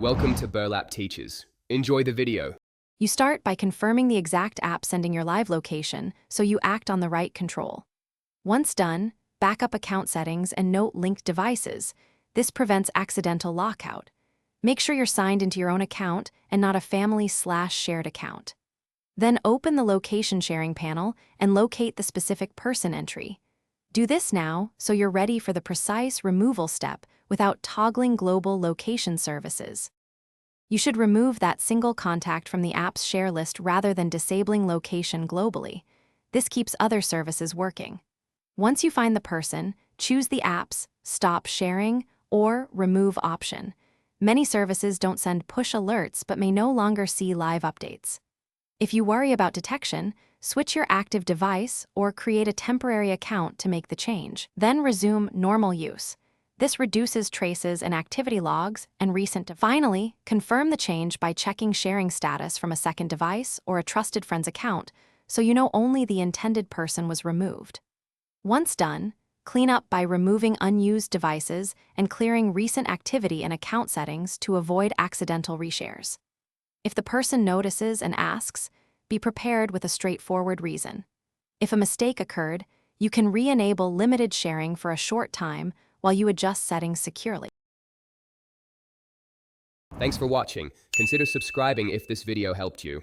Welcome to Burlap Teachers. Enjoy the video. You start by confirming the exact app sending your live location so you act on the right control. Once done, back up account settings and note linked devices. This prevents accidental lockout. Make sure you're signed into your own account and not a family/shared account. Then open the location sharing panel and locate the specific person entry. Do this now so you're ready for the precise removal step without toggling global location services. You should remove that single contact from the app's share list rather than disabling location globally. This keeps other services working. Once you find the person, choose the app's Stop Sharing or Remove option. Many services don't send push alerts but may no longer see live updates. If you worry about detection, switch your active device or create a temporary account to make the change. Then resume normal use. This reduces traces and activity logs and recent. Finally, confirm the change by checking sharing status from a second device or a trusted friend's account so you know only the intended person was removed. Once done, clean up by removing unused devices and clearing recent activity and account settings to avoid accidental reshares. If the person notices and asks, be prepared with a straightforward reason. If a mistake occurred, you can re-enable limited sharing for a short time while you adjust settings securely. Thanks for watching. Consider subscribing if this video helped you.